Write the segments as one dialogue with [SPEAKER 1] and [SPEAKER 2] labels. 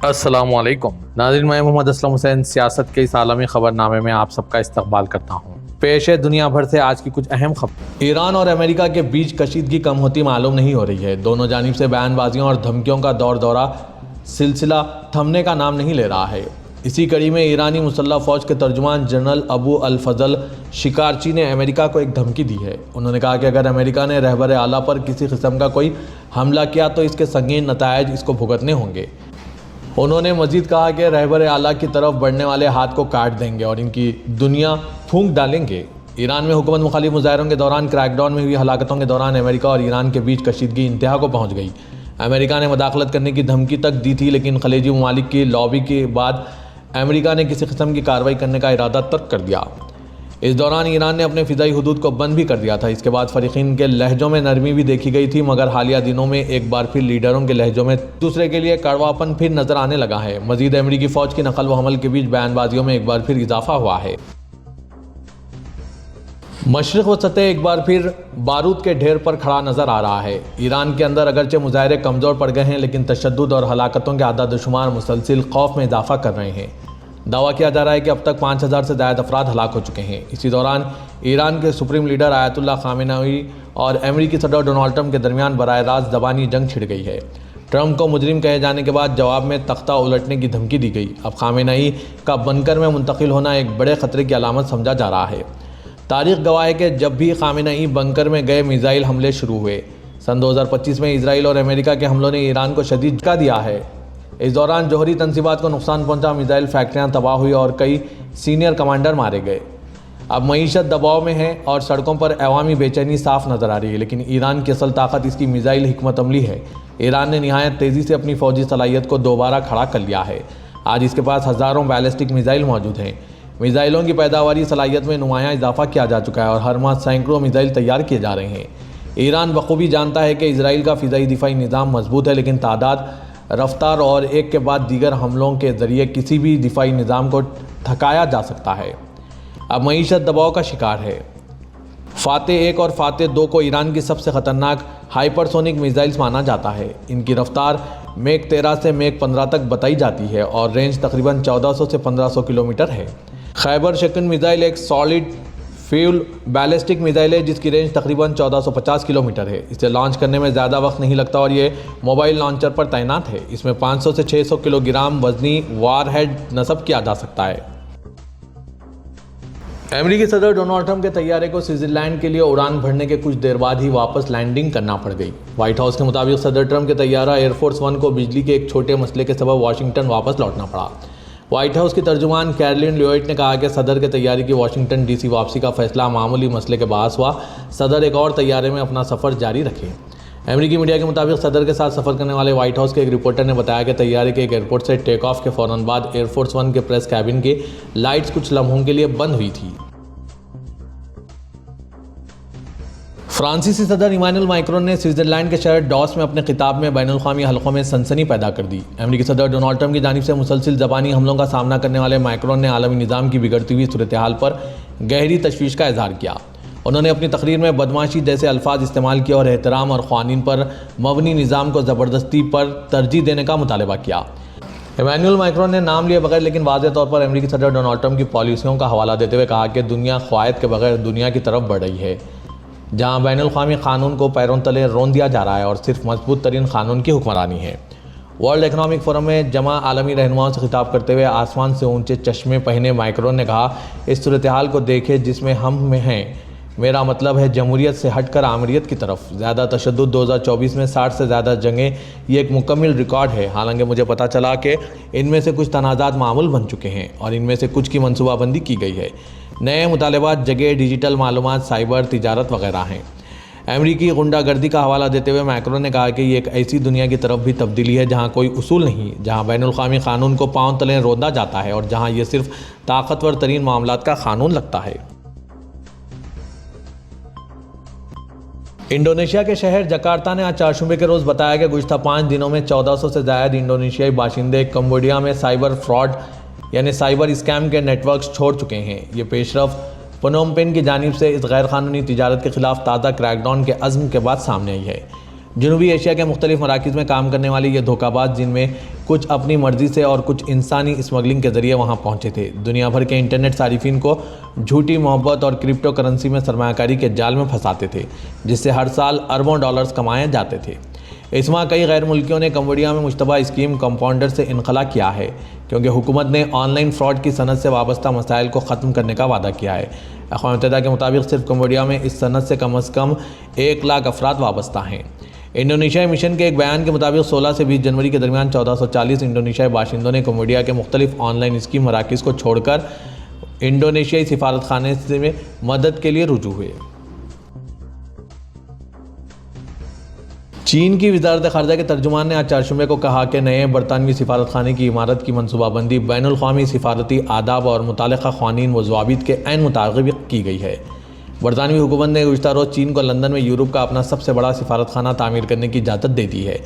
[SPEAKER 1] السلام علیکم ناظرین، میں محمد اسلم حسین سیاست کے اس عالمی خبر نامے میں آپ سب کا استقبال کرتا ہوں۔ پیش ہے دنیا بھر سے آج کی کچھ اہم خبر۔ ایران اور امریکہ کے بیچ کشیدگی کم ہوتی معلوم نہیں ہو رہی ہے۔ دونوں جانب سے بیان بازیوں اور دھمکیوں کا دورہ سلسلہ تھمنے کا نام نہیں لے رہا ہے۔ اسی کڑی میں ایرانی مسلح فوج کے ترجمان جنرل ابو الفضل شکارچی نے امریکہ کو ایک دھمکی دی ہے۔ انہوں نے کہا کہ اگر امریکہ نے رہبر اعلیٰ پر کسی قسم کا کوئی حملہ کیا تو اس کے سنگین نتائج اس کو بھگتنے ہوں گے۔ انہوں نے مزید کہا کہ رہبر اعلیٰ کی طرف بڑھنے والے ہاتھ کو کاٹ دیں گے اور ان کی دنیا پھونک ڈالیں گے۔ ایران میں حکومت مخالف مظاہروں کے دوران کریک ڈاؤن میں ہوئی ہلاکتوں کے دوران امریکہ اور ایران کے بیچ کشیدگی انتہا کو پہنچ گئی۔ امریکہ نے مداخلت کرنے کی دھمکی تک دی تھی، لیکن خلیجی ممالک کی لابی کے بعد امریکہ نے کسی قسم کی کارروائی کرنے کا ارادہ ترک کر دیا۔ اس دوران ایران نے اپنے فضائی حدود کو بند بھی کر دیا تھا۔ اس کے بعد فریقین کے لہجوں میں نرمی بھی دیکھی گئی تھی، مگر حالیہ دنوں میں ایک بار پھر لیڈروں کے لہجوں میں دوسرے کے لیے کڑواپن پھر نظر آنے لگا ہے۔ مزید امریکی فوج کی نقل و حمل کے بیچ بیان بازیوں میں ایک بار پھر اضافہ ہوا ہے۔ مشرق وسط ایک بار پھر بارود کے ڈھیر پر کھڑا نظر آ رہا ہے۔ ایران کے اندر اگرچہ مظاہرے کمزور پڑ گئے ہیں، لیکن تشدد اور ہلاکتوں کے اعداد و شمار مسلسل خوف میں اضافہ کر رہے ہیں۔ دعویٰ کیا جا رہا ہے کہ اب تک 5000 سے زائد افراد ہلاک ہو چکے ہیں۔ اسی دوران ایران کے سپریم لیڈر آیت اللہ خامنئی اور امریکی صدر ڈونلڈ ٹرمپ کے درمیان براہ راست زبانی جنگ چھڑ گئی ہے۔ ٹرمپ کو مجرم کہے جانے کے بعد جواب میں تختہ الٹنے کی دھمکی دی گئی۔ اب خامنئی کا بنکر میں منتقل ہونا ایک بڑے خطرے کی علامت سمجھا جا رہا ہے۔ تاریخ گواہ ہے کہ جب بھی خامنئی بنکر میں گئے میزائل حملے شروع ہوئے۔ سن 2025 میں اسرائیل اور امریکہ کے حملوں نے ایران کو شدید جھٹکا دیا ہے۔ اس دوران جوہری تنصیبات کو نقصان پہنچا، میزائل فیکٹریاں تباہ ہوئی اور کئی سینئر کمانڈر مارے گئے۔ اب معیشت دباؤ میں ہے اور سڑکوں پر عوامی بے چینی صاف نظر آ رہی ہے، لیکن ایران کی اصل طاقت اس کی میزائل حکمت عملی ہے۔ ایران نے نہایت تیزی سے اپنی فوجی صلاحیت کو دوبارہ کھڑا کر لیا ہے۔ آج اس کے پاس ہزاروں بیلسٹک میزائل موجود ہیں۔ میزائلوں کی پیداواری صلاحیت میں نمایاں اضافہ کیا جا چکا ہے اور ہر ماہ سینکڑوں میزائل تیار کیے جا رہے ہیں۔ ایران بخوبی جانتا ہے کہ اسرائیل کا فضائی دفاعی نظام مضبوط ہے، لیکن تعداد، رفتار اور ایک کے بعد دیگر حملوں کے ذریعے کسی بھی دفاعی نظام کو تھکایا جا سکتا ہے۔ اب معیشت دباؤ کا شکار ہے۔ فاتح 1 اور فاتح 2 کو ایران کی سب سے خطرناک ہائپر سونک میزائلز مانا جاتا ہے۔ ان کی رفتار میک 13 سے میک 15 تک بتائی جاتی ہے اور رینج تقریباً 1400 سے 1500 کلومیٹر ہے۔ خیبر شکن میزائل ایک سالڈ فیول بیلسٹک میزائل ہے جس کی رینج تقریباً 1450 کلومیٹر ہے۔ اسے لانچ کرنے میں زیادہ وقت نہیں لگتا اور یہ موبائل لانچر پر تعینات ہے۔ اس میں 500 سے 600 کلو گرام وزنی وار ہیڈ نصب کیا جا سکتا ہے۔ امریکی صدر ڈونلڈ ٹرمپ کے طیارے کو سوئٹزرلینڈ کے لیے اڑان بھرنے کے کچھ دیر بعد ہی واپس لینڈنگ کرنا پڑ گئی۔ وائٹ ہاؤس کے مطابق صدر ٹرمپ کے طیارہ ایئر فورس 1 کو بجلی کے ایک چھوٹے مسئلے کے سبب واشنگٹن واپس لوٹنا پڑا۔ وائٹ ہاؤس کی ترجمان کیرولین لیوئٹ نے کہا کہ صدر کے طیارے کی واشنگٹن ڈی سی واپسی کا فیصلہ معمولی مسئلے کے باعث ہوا۔ صدر ایک اور طیارے میں اپنا سفر جاری رکھے۔ امریکی میڈیا کے مطابق صدر کے ساتھ سفر کرنے والے وائٹ ہاؤس کے ایک رپورٹر نے بتایا کہ طیارے کے ایک ایئرپورٹ سے ٹیک آف کے فوراً بعد ایئر فورس 1 کے پریس کیبن کی لائٹس کچھ لمحوں کے لیے بند ہوئی تھی۔ فرانسیسی صدر ایمانوئل میکرون نے سوئٹزرلینڈ کے شہر ڈاووس میں اپنے خطاب میں بین الاقوامی حلقوں میں سنسنی پیدا کر دی۔ امریکی صدر ڈونلڈ ٹرمپ کی جانب سے مسلسل زبانی حملوں کا سامنا کرنے والے میکرون نے عالمی نظام کی بگڑتی ہوئی صورتحال پر گہری تشویش کا اظہار کیا۔ انہوں نے اپنی تقریر میں بدمعاشی جیسے الفاظ استعمال کیے اور احترام اور قوانین پر مبنی نظام کو زبردستی پر ترجیح دینے کا مطالبہ کیا۔ ایمانوئل میکرون نے نام لیے بغیر لیکن واضح طور پر امریکی صدر ڈونلڈ ٹرمپ کی پالیسیوں کا حوالہ دیتے ہوئے کہا کہ دنیا قواعد کے بغیر دنیا کی طرف بڑھ رہی ہے، جہاں بین الاقوامی قانون کو پیروں تلے رون دیا جا رہا ہے اور صرف مضبوط ترین قانون کی حکمرانی ہے۔ ورلڈ اکنامک فورم میں جمع عالمی رہنماؤں سے خطاب کرتے ہوئے آسمان سے اونچے چشمے پہنے میکرون نے کہا، اس صورتحال کو دیکھیں جس میں ہم ہیں، میرا مطلب ہے جمہوریت سے ہٹ کر آمریت کی طرف۔ زیادہ تشدد 2024 میں 60 سے زیادہ جنگیں، یہ ایک مکمل ریکارڈ ہے۔ حالانکہ مجھے پتہ چلا کہ ان میں سے کچھ تنازعات معمول بن چکے ہیں اور ان میں سے کچھ کی منصوبہ بندی کی گئی ہے۔ نئے مطالبات جگہ، ڈیجیٹل معلومات، سائبر، تجارت وغیرہ ہیں۔ امریکی غنڈہ گردی کا حوالہ دیتے ہوئے میکرون نے کہا کہ یہ ایک ایسی دنیا کی طرف بھی تبدیلی ہے جہاں کوئی اصول نہیں، جہاں بین الاقوامی قانون کو پاؤں تلے روندا جاتا ہے اور جہاں یہ صرف طاقتور ترین معاملات کا قانون لگتا ہے۔ انڈونیشیا کے شہر جکارتہ نے آج چہارشنبے کے روز بتایا کہ گزشتہ 5 دنوں میں 1400 سے زائد انڈونیشیائی باشندے کمبوڈیا میں سائبر فراڈ یعنی سائبر اسکیم کے نیٹ ورکس چھوڑ چکے ہیں۔ یہ پیش رفت پنوم پین کی جانب سے اس غیر قانونی تجارت کے خلاف تازہ کریک ڈاؤن کے عزم کے بعد سامنے آئی ہے۔ جنوبی ایشیا کے مختلف مراکز میں کام کرنے والی یہ دھوکہ باز، جن میں کچھ اپنی مرضی سے اور کچھ انسانی اسمگلنگ کے ذریعے وہاں پہنچے تھے، دنیا بھر کے انٹرنیٹ صارفین کو جھوٹی محبت اور کرپٹو کرنسی میں سرمایہ کاری کے جال میں پھنساتے تھے، جس سے ہر سال اربوں ڈالرز کمائے جاتے تھے۔ اس ماہ کئی غیر ملکیوں نے کمبوڈیا میں مشتبہ اسکیم کمپاؤنڈر سے انخلا کیا ہے، کیونکہ حکومت نے آن لائن فراڈ کی صنعت سے وابستہ مسائل کو ختم کرنے کا وعدہ کیا ہے۔ اقوام متحدہ کے مطابق صرف کمبوڈیا میں اس صنعت سے کم از کم 1 لاکھ افراد وابستہ ہیں۔ انڈونیشیائی مشن کے ایک بیان کے مطابق 16 سے 20 جنوری کے درمیان 1440 انڈونیشیائی باشندوں نے کمبوڈیا کے مختلف آن لائن اسکیم مراکز کو چھوڑ کر انڈونیشیائی سفارت خانے سے مدد کے لیے رجوع ہوئے۔ چین کی وزارت خارجہ کے ترجمان نے آج چہارشنبے کو کہا کہ نئے برطانوی سفارت خانے کی عمارت کی منصوبہ بندی بین الاقوامی سفارتی آداب اور متعلقہ قوانین و ضوابط کے عین مطابق کی گئی ہے۔ برطانوی حکومت نے گزشتہ روز چین کو لندن میں یورپ کا اپنا سب سے بڑا سفارت خانہ تعمیر کرنے کی اجازت دے دی ہے۔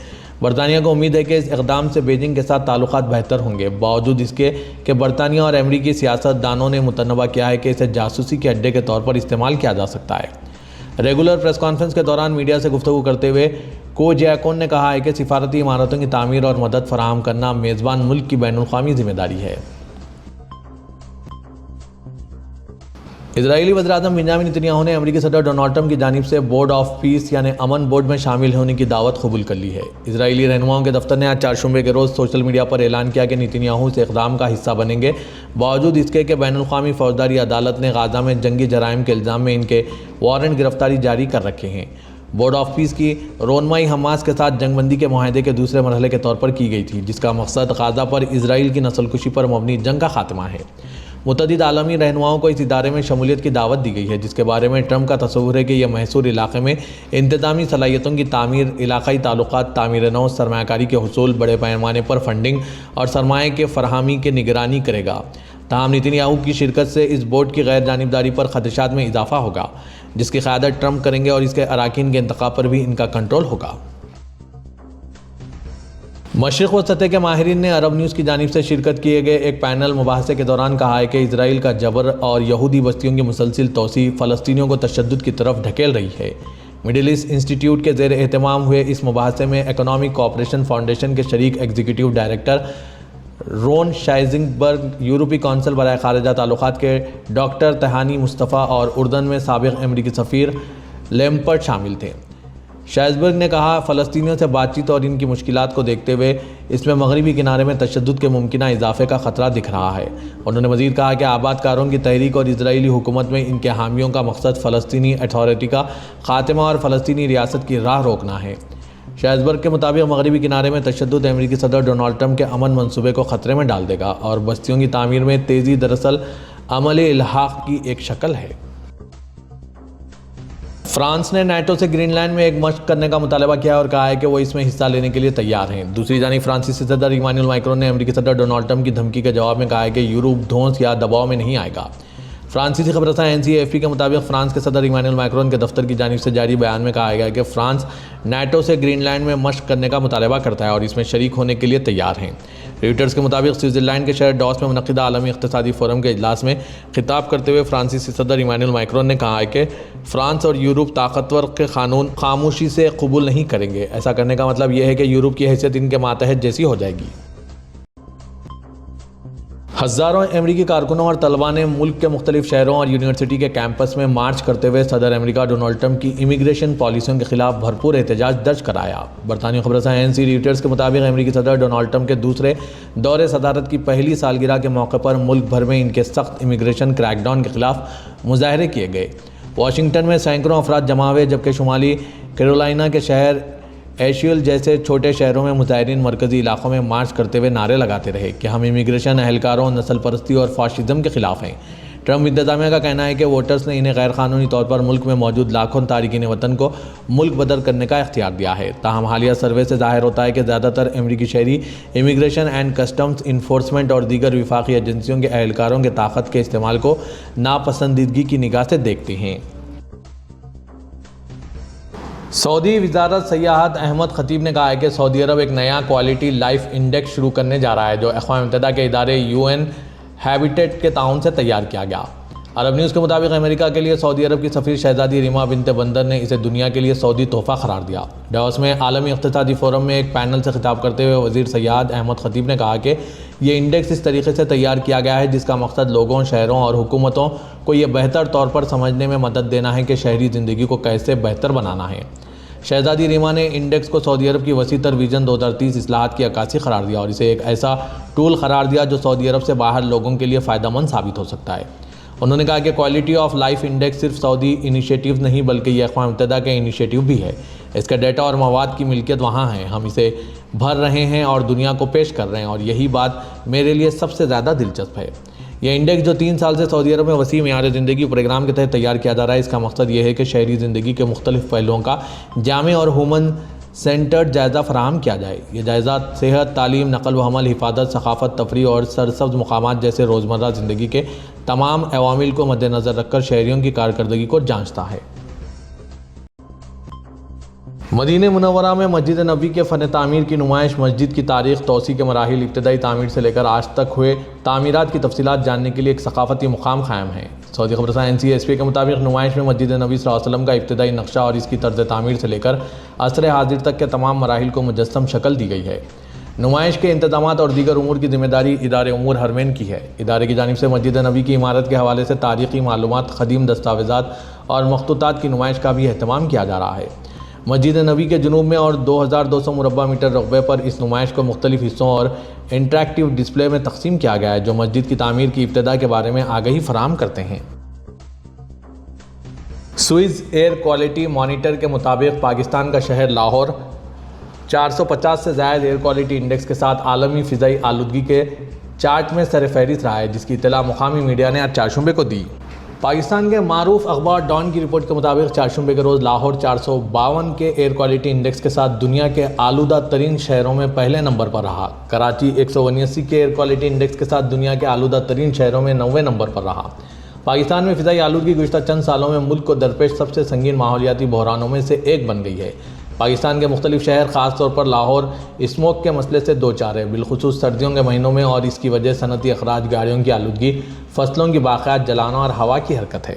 [SPEAKER 1] برطانیہ کو امید ہے کہ اس اقدام سے بیجنگ کے ساتھ تعلقات بہتر ہوں گے، باوجود اس کے کہ برطانیہ اور امریکی سیاست دانوں نے متنبہ کیا ہے کہ اسے جاسوسی کے اڈے کے طور پر استعمال کیا جا سکتا ہے۔ ریگولر پریس کانفرنس کے دوران میڈیا سے گفتگو کرتے ہوئے کو جیکون نے کہا ہے کہ سفارتی عمارتوں کی تعمیر اور مدد فراہم کرنا میزبان ملک کی بین الاقوامی ذمہ داری ہے۔ اسرائیلی وزیراعظم بنیامین نتنیاہو نے امریکی صدر ڈونلڈ ٹرمپ کی جانب سے بورڈ آف پیس یعنی امن بورڈ میں شامل ہونے کی دعوت قبول کر لی ہے۔ اسرائیلی رہنماؤں کے دفتر نے آج چہارشنبے کے روز سوشل میڈیا پر اعلان کیا کہ نتنیاہو اس اقدام کا حصہ بنیں گے، باوجود اس کے کہ بین الاقوامی فوجداری عدالت نے غزہ میں جنگی جرائم کے الزام میں ان کے وارنٹ گرفتاری جاری کر رکھے ہیں۔ بورڈ آف پیس کی رونمائی حماس کے ساتھ جنگ بندی کے معاہدے کے دوسرے مرحلے کے طور پر کی گئی تھی، جس کا مقصد غزہ پر اسرائیل کی نسل کشی پر مبنی جنگ کا خاتمہ ہے۔ متعدد عالمی رہنماؤں کو اس ادارے میں شمولیت کی دعوت دی گئی ہے، جس کے بارے میں ٹرمپ کا تصور ہے کہ یہ محصور علاقے میں انتظامی صلاحیتوں کی تعمیر، علاقائی تعلقات، تعمیر نو، سرمایہ کاری کے حصول، بڑے پیمانے پر فنڈنگ اور سرمایہ کے فراہمی کی نگرانی کرے گا۔ تاہم نتنیاہو کی شرکت سے اس بورڈ کی غیر جانبداری پر خدشات میں اضافہ ہوگا، جس کی قیادت ٹرمپ کریں گے اور اس کے اراکین کے انتخاب پر بھی ان کا کنٹرول ہوگا۔ مشرق وسطی کے ماہرین نے عرب نیوز کی جانب سے شرکت کیے گئے ایک پینل مباحثے کے دوران کہا ہے کہ اسرائیل کا جبر اور یہودی بستیوں کی مسلسل توسیع فلسطینیوں کو تشدد کی طرف ڈھکیل رہی ہے۔ مڈل ایسٹ انسٹی ٹیوٹ کے زیر اہتمام ہوئے اس مباحثے میں اکنامک کوآپریشن فاؤنڈیشن کے شریک ایگزیکٹو ڈائریکٹر رون شائزنبرگ، یورپی کونسل برائے خارجہ تعلقات کے ڈاکٹر تہانی مصطفیٰ اور اردن میں سابق امریکی سفیر لیمپرٹ شامل تھے۔ شائزبرگ نے کہا، فلسطینیوں سے بات چیت اور ان کی مشکلات کو دیکھتے ہوئے اس میں مغربی کنارے میں تشدد کے ممکنہ اضافے کا خطرہ دکھ رہا ہے۔ انہوں نے مزید کہا کہ آباد کاروں کی تحریک اور اسرائیلی حکومت میں ان کے حامیوں کا مقصد فلسطینی اتھارٹی کا خاتمہ اور فلسطینی ریاست کی راہ روکنا ہے۔ شائزبرگ کے مطابق مغربی کنارے میں تشدد امریکی صدر ڈونلڈ ٹرمپ کے امن منصوبے کو خطرے میں ڈال دے گا اور بستیوں کی تعمیر میں تیزی دراصل عملی الحاق کی ایک شکل ہے۔ فرانس نے نیٹو سے گرین لینڈ میں ایک مشق کرنے کا مطالبہ کیا اور کہا ہے کہ وہ اس میں حصہ لینے کے لیے تیار ہیں۔ دوسری جانب فرانسیسی صدر ایمانوئل میکرون نے امریکی صدر ڈونلڈ ٹرمپ کی دھمکی کے جواب میں کہا ہے کہ یورپ دھونس یا دباؤ میں نہیں آئے گا۔ فرانسیسی خبر رساں NCAFP کے مطابق فرانس کے صدر ایمانوئل میکرون کے دفتر کی جانب سے جاری بیان میں کہا گیا کہ فرانس نیٹو سے گرین لینڈ میں مشق کرنے کا مطالبہ کرتا ہے اور اس میں شریک ہونے کے لیے تیار ہیں۔ رویٹرز کے مطابق سوئٹزرلینڈ کے شہر ڈاووس میں منعقدہ عالمی اقتصادی فورم کے اجلاس میں خطاب کرتے ہوئے فرانسیسی صدر ایمانوئل میکرون نے کہا ہے کہ فرانس اور یورپ طاقتور کے قانون خاموشی سے قبول نہیں کریں گے۔ ایسا کرنے کا مطلب یہ ہے کہ یورپ کی حیثیت ان کے ماتحت جیسی ہو جائے گی۔ ہزاروں امریکی کارکنوں اور طلباء نے ملک کے مختلف شہروں اور یونیورسٹی کے کیمپس میں مارچ کرتے ہوئے صدر امریکہ ڈونلڈ ٹرمپ کی امیگریشن پالیسیوں کے خلاف بھرپور احتجاج درج کرایا۔ برطانوی خبر رساں NBC رویٹرز کے مطابق امریکی صدر ڈونلڈ ٹرمپ کے دوسرے دور صدارت کی پہلی سالگرہ کے موقع پر ملک بھر میں ان کے سخت امیگریشن کریک ڈاؤن کے خلاف مظاہرے کیے گئے۔ واشنگٹن میں سینکڑوں افراد جمع ہوئے، جبکہ شمالی کیرولائنا کے شہر ایشیول جیسے چھوٹے شہروں میں مظاہرین مرکزی علاقوں میں مارچ کرتے ہوئے نعرے لگاتے رہے کہ ہم امیگریشن اہلکاروں، نسل پرستی اور فاشزم کے خلاف ہیں۔ ٹرمپ انتظامیہ کا کہنا ہے کہ ووٹرز نے انہیں غیر قانونی طور پر ملک میں موجود لاکھوں تارکین وطن کو ملک بدر کرنے کا اختیار دیا ہے۔ تاہم حالیہ سروے سے ظاہر ہوتا ہے کہ زیادہ تر امریکی شہری امیگریشن اینڈ کسٹمز انفورسمنٹ اور دیگر وفاقی ایجنسیوں کے اہلکاروں کے طاقت کے استعمال کو ناپسندیدگی کی نگاہ سے دیکھتے ہیں۔ سعودی وزارت سیاحت احمد خطیب نے کہا ہے کہ سعودی عرب ایک نیا کوالٹی لائف انڈیکس شروع کرنے جا رہا ہے جو اقوام متحدہ کے ادارے UN ہیبیٹیٹ کے تعاون سے تیار کیا گیا۔ عرب نیوز کے مطابق امریکہ کے لیے سعودی عرب کی سفیر شہزادی ریما بنت بندر نے اسے دنیا کے لیے سعودی تحفہ قرار دیا۔ ڈیوس میں عالمی اقتصادی فورم میں ایک پینل سے خطاب کرتے ہوئے وزیر سیاد احمد خطیب نے کہا کہ یہ انڈیکس اس طریقے سے تیار کیا گیا ہے جس کا مقصد لوگوں، شہروں اور حکومتوں کو یہ بہتر طور پر سمجھنے میں مدد دینا ہے کہ شہری زندگی کو کیسے بہتر بنانا ہے۔ شہزادی ریما نے انڈیکس کو سعودی عرب کی وسیع تر ویژن 2030 اصلاحات کی عکاسی قرار دیا اور اسے ایک ایسا ٹول قرار دیا جو سعودی عرب سے باہر لوگوں کے لیے فائدہ مند ثابت ہو سکتا ہے۔ انہوں نے کہا کہ کوالٹی آف لائف انڈیکس صرف سعودی انیشیٹیو نہیں بلکہ یہ اقوام متحدہ کے انیشیٹیو بھی ہے۔ اس کا ڈیٹا اور مواد کی ملکیت وہاں ہے، ہم اسے بھر رہے ہیں اور دنیا کو پیش کر رہے ہیں، اور یہی بات میرے لیے سب سے زیادہ دلچسپ ہے۔ یہ انڈیکس جو 3 سال سے سعودی عرب میں وسیع معیار زندگی پروگرام کے تحت تیار کیا جا رہا ہے، اس کا مقصد یہ ہے کہ شہری زندگی کے مختلف پہلوؤں کا جامع اور ہیومن سینٹرڈ جائزہ فراہم کیا جائے۔ یہ جائزہ صحت، تعلیم، نقل و حمل، حفاظت، ثقافت، تفریح اور سرسبز مقامات جیسے روزمرہ زندگی کے تمام عوامل کو مد نظر رکھ کر شہریوں کی کارکردگی کو جانچتا ہے۔ مدینہ منورہ میں مسجد نبوی کے فن تعمیر کی نمائش مسجد کی تاریخ، توسیع کے مراحل، ابتدائی تعمیر سے لے کر آج تک ہوئے تعمیرات کی تفصیلات جاننے کے لیے ایک ثقافتی مقام قائم ہے۔ سعودی خبررساں NCSP کے مطابق نمائش میں مسجد نبوی صلی اللہ علیہ وسلم کا ابتدائی نقشہ اور اس کی طرز تعمیر سے لے کر عصر حاضر تک کے تمام مراحل کو مجسم شکل دی گئی ہے۔ نمائش کے انتظامات اور دیگر امور کی ذمہ داری ادارے امور حرمین کی ہے۔ ادارے کی جانب سے مسجد نبوی کی عمارت کے حوالے سے تاریخی معلومات، قدیم دستاویزات اور مخطوطات کی نمائش کا بھی اہتمام کیا جا رہا ہے۔ مسجد نبوی کے جنوب میں اور 2200 مربع میٹر رقبے پر اس نمائش کو مختلف حصوں اور انٹریکٹیو ڈسپلے میں تقسیم کیا گیا ہے جو مسجد کی تعمیر کی ابتدا کے بارے میں آگہی فراہم کرتے ہیں۔ سوئز ایئر کوالٹی مانیٹر کے مطابق پاکستان کا شہر لاہور 450 سے زائد ایئر کوالٹی انڈیکس کے ساتھ عالمی فضائی آلودگی کے چارٹ میں سر فہرست رہا ہے، جس کی اطلاع مقامی میڈیا نے آج چہارشنبے کو دی۔ پاکستان کے معروف اخبار ڈان کی رپورٹ کے مطابق چہارشنبے کے روز لاہور 452 کے ایئر کوالٹی انڈیکس کے ساتھ دنیا کے آلودہ ترین شہروں میں پہلے نمبر پر رہا۔ کراچی 179 کے ایئر کوالٹی انڈیکس کے ساتھ دنیا کے آلودہ ترین شہروں میں 90 نمبر پر رہا۔ پاکستان میں فضائی آلودگی گزشتہ چند سالوں میں ملک کو درپیش سب سے سنگین ماحولیاتی بحرانوں میں سے ایک بن گئی ہے۔ پاکستان کے مختلف شہر، خاص طور پر لاہور، اسموک کے مسئلے سے دوچار ہے، بالخصوص سردیوں کے مہینوں میں، اور اس کی وجہ صنعتی اخراج، گاڑیوں کی آلودگی، فصلوں کی باقیات جلانا اور ہوا کی حرکت ہے۔